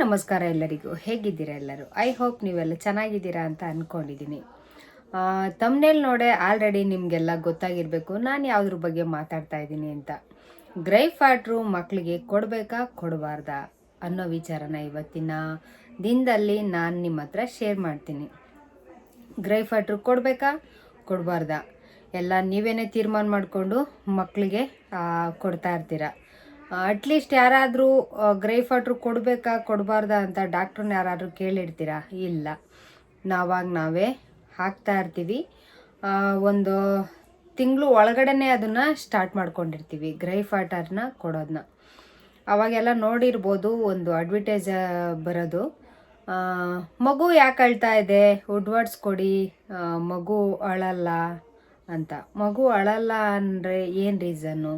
ನಮಸ್ಕಾರ ಎಲ್ಲರಿಗೂ. ಹೇಗಿದ್ದೀರಾ ಎಲ್ಲರೂ? ಐ ಹೋಪ್ ನೀವೆಲ್ಲ ಚೆನ್ನಾಗಿದ್ದೀರಾ ಅಂತ ಅಂದ್ಕೊಂಡಿದ್ದೀನಿ. ತಮ್ನೇಲ್ ನೋಡೇ ಆಲ್ರೆಡಿ ನಿಮಗೆಲ್ಲ ಗೊತ್ತಾಗಿರಬೇಕು ನಾನು ಯಾವುದ್ರ ಬಗ್ಗೆ ಮಾತಾಡ್ತಾ ಇದ್ದೀನಿ ಅಂತ. ಗ್ರೈಪ್ ವಾಟ್ರು ಮಕ್ಕಳಿಗೆ ಕೊಡಬೇಕಾ ಕೊಡಬಾರ್ದಾ ಅನ್ನೋ ವಿಚಾರನ ಇವತ್ತಿನ ದಿನದಲ್ಲಿ ನಾನು ನಿಮ್ಮ ಹತ್ರ ಶೇರ್ ಮಾಡ್ತೀನಿ. ಗ್ರೈಪ್ ವಾಟ್ರು ಕೊಡಬೇಕಾ ಕೊಡಬಾರ್ದಾ ಎಲ್ಲ ನೀವೇನೇ ತೀರ್ಮಾನ ಮಾಡಿಕೊಂಡು ಮಕ್ಕಳಿಗೆ ಕೊಡ್ತಾ ಇರ್ತೀರ. ಅಟ್ಲೀಸ್ಟ್ ಯಾರಾದರೂ ಗ್ರೈಪ್ ವಾಟ್ರು ಕೊಡಬೇಕಾ ಕೊಡಬಾರ್ದಾ ಅಂತ ಡಾಕ್ಟ್ರನ್ನ ಯಾರಾದರೂ ಕೇಳಿರ್ತೀರಾ? ಇಲ್ಲ, ನಾವೇ ಹಾಕ್ತಾ ಇರ್ತೀವಿ. ಒಂದು ತಿಂಗಳು ಒಳಗಡೆನೇ ಅದನ್ನು ಸ್ಟಾರ್ಟ್ ಮಾಡ್ಕೊಂಡಿರ್ತೀವಿ ಗ್ರೈಪ್ ವಾಟರ್ನ ಕೊಡೋದನ್ನ. ಅವಾಗೆಲ್ಲ ನೋಡಿರ್ಬೋದು ಒಂದು ಅಡ್ವರ್ಟೈಸ್ ಬರೋದು, ಮಗು ಯಾಕೆ ಅಳ್ತಾ ಇದೆ, ವುಡ್ವರ್ಡ್ಸ್ ಕೊಡಿ, ಮಗು ಅಳಲ್ಲ ಅಂತ. ಮಗು ಅಳಲ್ಲ ಅಂದರೆ ಏನು ರೀಸನ್ನು?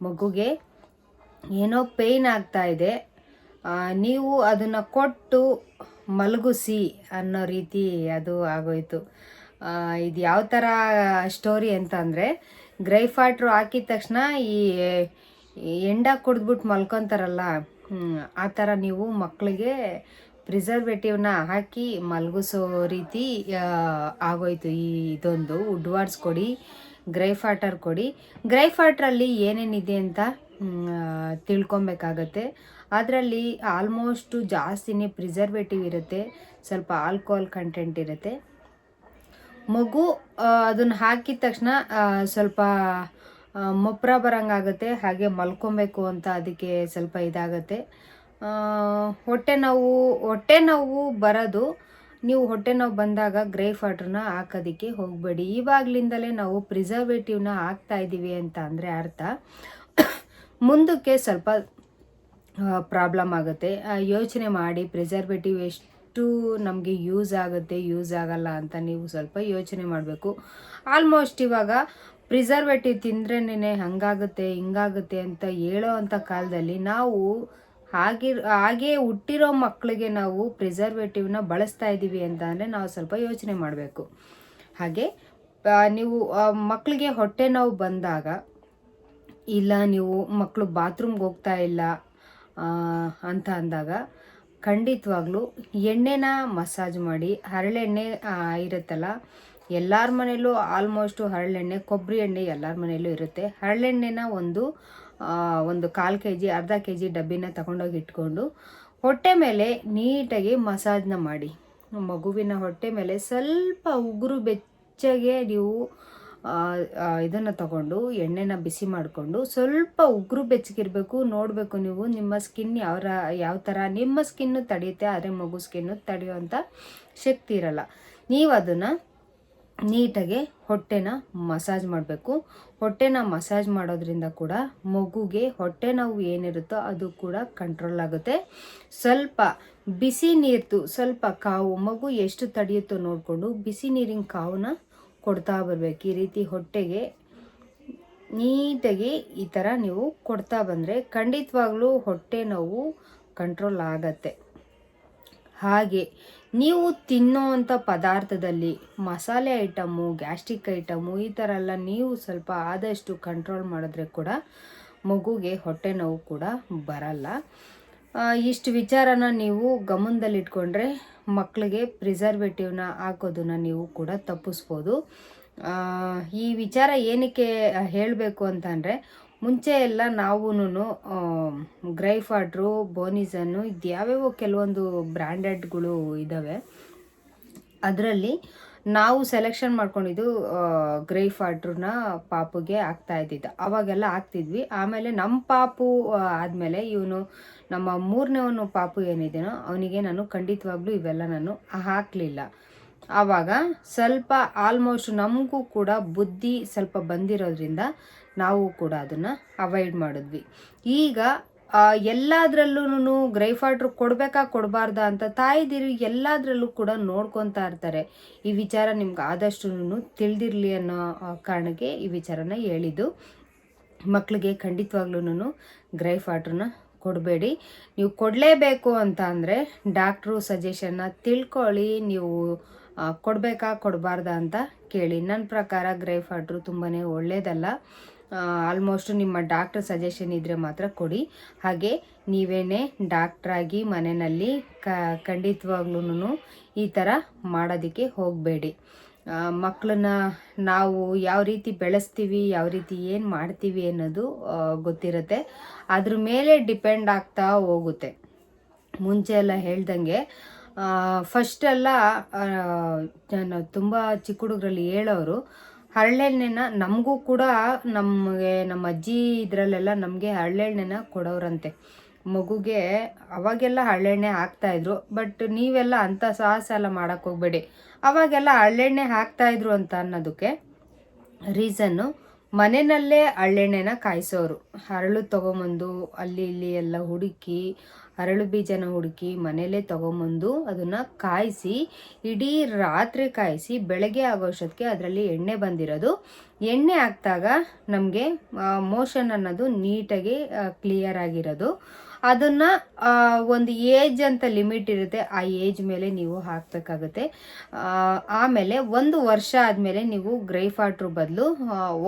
ಮಗುಗೆ ಏನೋ ಪೇಯ್ನ್ ಆಗ್ತಾ ಇದೆ, ನೀವು ಅದನ್ನು ಕೊಟ್ಟು ಮಲಗಿಸಿ ಅನ್ನೋ ರೀತಿ ಅದು ಆಗೋಯ್ತು. ಇದು ಯಾವ ಥರ ಸ್ಟೋರಿ ಅಂತ ಅಂದರೆ, ಗ್ರೈಪ್ ವಾಟ್ರು ಹಾಕಿದ ತಕ್ಷಣ ಈ ಎಂಡ ಕುಡಿದ್ಬಿಟ್ಟು ಮಲ್ಕೊತಾರಲ್ಲ, ಆ ಥರ ನೀವು ಮಕ್ಕಳಿಗೆ ಪ್ರಿಸರ್ವೇಟಿವ್ನ ಹಾಕಿ ಮಲಗಿಸೋ ರೀತಿ ಆಗೋಯ್ತು. ಇದೊಂದು ವುಡ್ವರ್ಡ್ಸ್ ಕೊಡಿ, ಗ್ರೈಪ್ ವಾಟರ್ ಕೊಡಿ. ಗ್ರೈಪ್ ವಾಟ್ರಲ್ಲಿ ಏನೇನಿದೆ ಅಂತ ತಿಳ್ಕೊಬೇಕಾಗತ್ತೆ. ಅದರಲ್ಲಿ ಆಲ್ಮೋಸ್ಟು ಜಾಸ್ತಿನೇ ಪ್ರಿಸರ್ವೇಟಿವ್ ಇರುತ್ತೆ, ಸ್ವಲ್ಪ ಆಲ್ಕೋಹಾಲ್ ಕಂಟೆಂಟ್ ಇರುತ್ತೆ. ಮಗು ಅದನ್ನು ಹಾಕಿದ ತಕ್ಷಣ ಸ್ವಲ್ಪ ಮೊಪ್ರ ಬರೋಂಗಾಗುತ್ತೆ, ಹಾಗೆ ಮಲ್ಕೊಬೇಕು ಅಂತ ಅದಕ್ಕೆ ಸ್ವಲ್ಪ ಇದಾಗುತ್ತೆ. ಹೊಟ್ಟೆ ನೋವು ಬರೋದು, ನೀವು ಹೊಟ್ಟೆ ನೋವು ಬಂದಾಗ ಗ್ರೈಪ್ ವಾಟ್ರನ್ನ ಹಾಕೋದಕ್ಕೆ ಹೋಗಬೇಡಿ. ಇವಾಗಲಿಂದಲೇ ನಾವು ಪ್ರಿಸರ್ವೇಟಿವ್ನ ಹಾಕ್ತಾ ಇದ್ದೀವಿ ಅಂತ ಅಂದರೆ ಅರ್ಥ ಮುಂದಕ್ಕೆ ಸ್ವಲ್ಪ ಪ್ರಾಬ್ಲಮ್ ಆಗುತ್ತೆ. ಯೋಚನೆ ಮಾಡಿ, ಪ್ರಿಸರ್ವೇಟಿವ್ ಎಷ್ಟು ನಮಗೆ ಯೂಸ್ ಆಗುತ್ತೆ ಯೂಸ್ ಆಗಲ್ಲ ಅಂತ ನೀವು ಸ್ವಲ್ಪ ಯೋಚನೆ ಮಾಡಬೇಕು. ಆಲ್ಮೋಸ್ಟ್ ಇವಾಗ ಪ್ರಿಸರ್ವೇಟಿವ್ ತಿಂದ್ರೇನೆ ಹಂಗಾಗುತ್ತೆ ಹಿಂಗಾಗುತ್ತೆ ಅಂತ ಹೇಳೋ ಅಂಥ ಕಾಲದಲ್ಲಿ ನಾವು ಹಾಗೆ ಹುಟ್ಟಿರೋ ಮಕ್ಕಳಿಗೆ ನಾವು ಪ್ರಿಸರ್ವೇಟಿವ್ನ ಬಳಸ್ತಾ ಇದ್ದೀವಿ ಅಂತ ಅಂದರೆ ನಾವು ಸ್ವಲ್ಪ ಯೋಚನೆ ಮಾಡಬೇಕು. ಹಾಗೆ ನೀವು ಮಕ್ಕಳಿಗೆ ಹೊಟ್ಟೆ ನೋವು ಬಂದಾಗ, ಇಲ್ಲ ನೀವು ಮಕ್ಕಳು ಬಾತ್ರೂಮ್ಗೆ ಹೋಗ್ತಾ ಇಲ್ಲ ಅಂತ ಅಂದಾಗ, ಖಂಡಿತವಾಗ್ಲೂ ಎಣ್ಣೆನ ಮಸಾಜ್ ಮಾಡಿ. ಹರಳೆಣ್ಣೆ ಇರುತ್ತಲ್ಲ, ಎಲ್ಲರ ಮನೆಯಲ್ಲೂ ಆಲ್ಮೋಸ್ಟು ಹರಳೆಣ್ಣೆ, ಕೊಬ್ಬರಿ ಎಣ್ಣೆ ಎಲ್ಲರ ಮನೆಯಲ್ಲೂ ಇರುತ್ತೆ. ಹರಳೆಣ್ಣೆನ ಒಂದು 1/4 kg ಅರ್ಧ kg ಡಬ್ಬಿನ ತಗೊಂಡೋಗಿ ಇಟ್ಕೊಂಡು ಹೊಟ್ಟೆ ಮೇಲೆ ನೀಟಾಗಿ ಮಸಾಜ್ನ ಮಾಡಿ. ಮಗುವಿನ ಹೊಟ್ಟೆ ಮೇಲೆ ಸ್ವಲ್ಪ ಉಗುರು ಬೆಚ್ಚಗೆ ನೀವು ಇದನ್ನು ತಗೊಂಡು ಎಣ್ಣೆನ ಬಿಸಿ ಮಾಡಿಕೊಂಡು, ಸ್ವಲ್ಪ ಉಗುರು ಬೆಚ್ಚಗಿರಬೇಕು. ನೋಡಬೇಕು ನೀವು ನಿಮ್ಮ ಸ್ಕಿನ್ ಯಾವ ಥರ ನಿಮ್ಮ ಸ್ಕಿನ್ನು ತಡೆಯುತ್ತೆ, ಆದರೆ ಮಗು ಸ್ಕಿನ್ನು ತಡೆಯುವಂಥ ಶಕ್ತಿ ಇರಲ್ಲ. ನೀವು ಅದನ್ನು ನೀಟಾಗಿ ಹೊಟ್ಟೆನ ಮಸಾಜ್ ಮಾಡಬೇಕು. ಹೊಟ್ಟೆನ ಮಸಾಜ್ ಮಾಡೋದ್ರಿಂದ ಕೂಡ ಮಗುಗೆ ಹೊಟ್ಟೆ ನೋವು ಏನಿರುತ್ತೋ ಅದು ಕೂಡ ಕಂಟ್ರೋಲ್ ಆಗುತ್ತೆ. ಸ್ವಲ್ಪ ಬಿಸಿ ನೀರ್ದು ಸ್ವಲ್ಪ ಕಾವು, ಮಗು ಎಷ್ಟು ತಡೆಯುತ್ತೋ ನೋಡಿಕೊಂಡು ಬಿಸಿ ನೀರಿನ ಕಾವನ್ನ ಕೊಡ್ತಾ ಬರಬೇಕು. ಈ ರೀತಿ ಹೊಟ್ಟೆಗೆ ನೀಟಾಗಿ ಈ ಥರ ನೀವು ಕೊಡ್ತಾ ಬಂದರೆ ಖಂಡಿತವಾಗ್ಲೂ ಹೊಟ್ಟೆ ನೋವು ಕಂಟ್ರೋಲ್ ಆಗತ್ತೆ. ಹಾಗೆ ನೀವು ತಿನ್ನೋವಂಥ ಪದಾರ್ಥದಲ್ಲಿ ಮಸಾಲೆ ಐಟಮು, ಗ್ಯಾಸ್ಟ್ರಿಕ್ ಐಟಮು ಈ ಥರ ಎಲ್ಲ ನೀವು ಸ್ವಲ್ಪ ಆದಷ್ಟು ಕಂಟ್ರೋಲ್ ಮಾಡಿದ್ರೆ ಕೂಡ ಮಗುಗೆ ಹೊಟ್ಟೆ ನೋವು ಕೂಡ ಬರಲ್ಲ. ಇಷ್ಟು ವಿಚಾರನ ನೀವು ಗಮನದಲ್ಲಿಟ್ಕೊಂಡ್ರೆ ಮಕ್ಕಳಿಗೆ ಪ್ರಿಸರ್ವೇಟಿವ್ನ ಹಾಕೋದನ್ನ ನೀವು ಕೂಡ ತಪ್ಪಿಸ್ಬೋದು. ಈ ವಿಚಾರ ಏನಕ್ಕೆ ಹೇಳಬೇಕು ಅಂತಂದರೆ, ಮುಂಚೆ ಎಲ್ಲ ನಾವೂ ಗ್ರೈಪ್ ವಾಟ್ರು, ಬೋನಿಸನ್ನು ಇದ್ಯಾವ್ಯಾವೋ ಕೆಲವೊಂದು ಬ್ರ್ಯಾಂಡೆಡ್ಗಳು ಇದ್ದಾವೆ. ಅದರಲ್ಲಿ ನಾವು ಸೆಲೆಕ್ಷನ್ ಮಾಡ್ಕೊಂಡಿದ್ದು ಗ್ರೈಪ್ ವಾಟ್ರನ್ನ ಪಾಪುಗೆ ಹಾಕ್ತಾಯಿದ್ದಿದ್ದು. ಅವಾಗೆಲ್ಲ ಹಾಕ್ತಿದ್ವಿ. ಆಮೇಲೆ ನಮ್ಮ ಪಾಪು ಆದಮೇಲೆ ಇವನು ನಮ್ಮ 3ನೇವನು ಪಾಪು ಏನಿದೆಯೋ ಅವನಿಗೆ ನಾನು ಖಂಡಿತವಾಗ್ಲೂ ಇವೆಲ್ಲ ನಾನು ಹಾಕಲಿಲ್ಲ. ಆವಾಗ ಸ್ವಲ್ಪ ಆಲ್ಮೋಸ್ಟ್ ನಮಗೂ ಕೂಡ ಬುದ್ಧಿ ಸ್ವಲ್ಪ ಬಂದಿರೋದ್ರಿಂದ ನಾವು ಕೂಡ ಅದನ್ನು ಅವಾಯ್ಡ್ ಮಾಡಿದ್ವಿ. ಈಗ ಎಲ್ಲದರಲ್ಲೂ ಗ್ರೈಪ್ ವಾಟ್ರ್ ಕೊಡಬೇಕಾ ಕೊಡಬಾರ್ದಾ ಅಂತ ತಾಯಿದಿರು ಎಲ್ಲದರಲ್ಲೂ ಕೂಡ ನೋಡ್ಕೊತಾ ಇರ್ತಾರೆ. ಈ ವಿಚಾರ ನಿಮ್ಗೆ ಆದಷ್ಟು ತಿಳಿದಿರಲಿ ಅನ್ನೋ ಕಾರಣಕ್ಕೆ ಈ ವಿಚಾರನ ಹೇಳಿದ್ದು. ಮಕ್ಕಳಿಗೆ ಖಂಡಿತವಾಗ್ಲೂ ಗ್ರೈಪ್ ವಾಟ್ರನ್ನ ಕೊಡಬೇಡಿ. ನೀವು ಕೊಡಲೇಬೇಕು ಅಂತ ಅಂದರೆ ಡಾಕ್ಟ್ರು ಸಜೆಷನ್ನ ತಿಳ್ಕೊಳ್ಳಿ. ನೀವು ಕೊಡಬೇಕಾ ಕೊಡಬಾರ್ದಾ ಅಂತ ಕೇಳಿ. ನನ್ನ ಪ್ರಕಾರ ಗ್ರೈಪ್ ವಾಟ್ರು ತುಂಬಾ ಒಳ್ಳೆಯದಲ್ಲ. ಆಲ್ಮೋಸ್ಟ್ ನಿಮ್ಮ ಡಾಕ್ಟರ್ ಸಜೆಷನ್ ಇದ್ದರೆ ಮಾತ್ರ ಕೊಡಿ. ಹಾಗೆ ನೀವೇನೇ ಡಾಕ್ಟ್ರಾಗಿ ಮನೆಯಲ್ಲಿ ಖಂಡಿತವಾಗ್ಲೂ ಈ ಥರ ಮಾಡೋದಕ್ಕೆ ಹೋಗಬೇಡಿ. ಮಕ್ಕಳನ್ನ ನಾವು ಯಾವ ರೀತಿ ಬೆಳೆಸ್ತೀವಿ, ಯಾವ ರೀತಿ ಏನು ಮಾಡ್ತೀವಿ ಅನ್ನೋದು ಗೊತ್ತಿರುತ್ತೆ. ಅದ್ರ ಮೇಲೆ ಡಿಪೆಂಡ್ ಆಗ್ತಾ ಹೋಗುತ್ತೆ. ಮುಂಚೆ ಎಲ್ಲ ಹೇಳ್ದಂಗೆ ಫಸ್ಟೆಲ್ಲ ನಾನು ತುಂಬ ಚಿಕ್ಕ ಹುಡುಗರಲ್ಲಿ ಹೇಳೋರು ಹರಳೆಣ್ಣೆನ ನಮಗೂ ಕೂಡ ನಮ್ಮ ಅಜ್ಜಿ ಇದರಲ್ಲೆಲ್ಲ ನಮಗೆ ಹರಳೆಣ್ಣೆನ ಕೊಡೋರಂತೆ ಮಗುಗೆ. ಅವಾಗೆಲ್ಲ ಹರಳೆಣ್ಣೆ ಹಾಕ್ತಾಯಿದ್ರು. ಬಟ್ ನೀವೆಲ್ಲ ಅಂಥ ಸಾಹಸ ಎಲ್ಲ ಮಾಡೋಕ್ಕೆ ಹೋಗಬೇಡಿ. ಅವಾಗೆಲ್ಲ ಹರಳೆಣ್ಣೆ ಹಾಕ್ತಾಯಿದ್ರು ಅಂತ ಅನ್ನೋದಕ್ಕೆ ರೀಸನ್ನು ಮನೆಯಲ್ಲೇ ಹರಳೆಣ್ಣೆನ ಕಾಯಿಸೋರು. ಹರಳು ತೊಗೊಂಬಂದು ಅಲ್ಲಿ ಇಲ್ಲಿ ಎಲ್ಲ ಹುಡುಕಿ ಹರಳು ಬೀಜನ ಹುಡುಕಿ ಮನೆಯಲ್ಲೇ ತೊಗೊಂಬಂದು ಅದನ್ನು ಕಾಯಿಸಿ ಇಡೀ ರಾತ್ರಿ ಕಾಯಿಸಿ ಬೆಳಗ್ಗೆ ಆಗೋಷ್ಟೊತ್ತಿಗೆ ಅದರಲ್ಲಿ ಎಣ್ಣೆ ಬಂದಿರೋದು. ಎಣ್ಣೆ ಹಾಕಿದಾಗ ನಮಗೆ ಮೋಷನ್ ಅನ್ನೋದು ನೀಟಾಗಿ ಕ್ಲಿಯರ್ ಆಗಿರೋದು. ಅದನ್ನು ಒಂದು ಏಜ್ ಅಂತ ಲಿಮಿಟ್ ಇರುತ್ತೆ, ಆ ಏಜ್ ಮೇಲೆ ನೀವು ಹಾಕಬೇಕಾಗುತ್ತೆ. ಆಮೇಲೆ 1 ವರ್ಷ ಆದಮೇಲೆ ನೀವು ಗ್ರೇಪ್ ವಾಟ್ರ್ ಬದಲು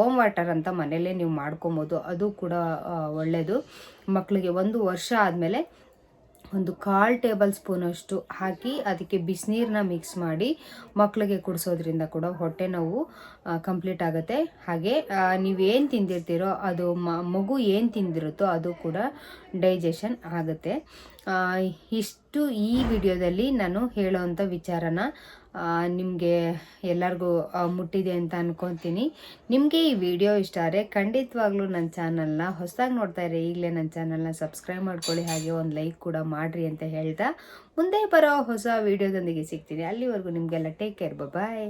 ಓಮ್ ವಾಟರ್ ಅಂತ ಮನೆಯಲ್ಲೇ ನೀವು ಮಾಡ್ಕೊಬೋದು. ಅದು ಕೂಡ ಒಳ್ಳೆಯದು. ಮಕ್ಕಳಿಗೆ 1 ವರ್ಷ ಆದಮೇಲೆ ಒಂದು 1/4 ಟೇಬಲ್ ಸ್ಪೂನಷ್ಟು ಹಾಕಿ ಅದಕ್ಕೆ ಬಿಸಿನೀರನ್ನ ಮಿಕ್ಸ್ ಮಾಡಿ ಮಕ್ಕಳಿಗೆ ಕುಡಿಸೋದ್ರಿಂದ ಕೂಡ ಹೊಟ್ಟೆ ನೋವು ಕಂಪ್ಲೀಟ್ ಆಗುತ್ತೆ. ಹಾಗೆ ನೀವೇನು ತಿಂದಿರ್ತೀರೋ ಅದು ಮಗು ಏನು ತಿಂದಿರುತ್ತೋ ಅದು ಕೂಡ ಡೈಜೆಷನ್ ಆಗುತ್ತೆ. ಇಷ್ಟು ಈ ವಿಡಿಯೋದಲ್ಲಿ ನಾನು ಹೇಳೋವಂಥ ವಿಚಾರನ ನಿಮಗೆ ಎಲ್ಲರಿಗೂ ಮುಟ್ಟಿದೆ ಅಂತ ಅನ್ಕೊತೀನಿ. ನಿಮಗೆ ಈ ವಿಡಿಯೋ ಇಷ್ಟ ಆದರೆ ಖಂಡಿತವಾಗ್ಲೂ ನನ್ನ ಚಾನಲ್ನ ಹೊಸದಾಗಿ ನೋಡ್ತಾ ಇರಿ, ಈಗಲೇ ನನ್ನ ಚಾನಲ್ನ ಸಬ್ಸ್ಕ್ರೈಬ್ ಮಾಡ್ಕೊಳ್ಳಿ. ಹಾಗೆ ಒಂದು ಲೈಕ್ ಕೂಡ ಮಾಡಿರಿ ಅಂತ ಹೇಳ್ತಾ ಮುಂದೆ ಬರೋ ಹೊಸ ವಿಡಿಯೋದೊಂದಿಗೆ ಸಿಗ್ತೀನಿ. ಅಲ್ಲಿವರೆಗೂ ನಿಮಗೆಲ್ಲ ಟೇಕ್ ಕೇರ್, ಬಾಯ್.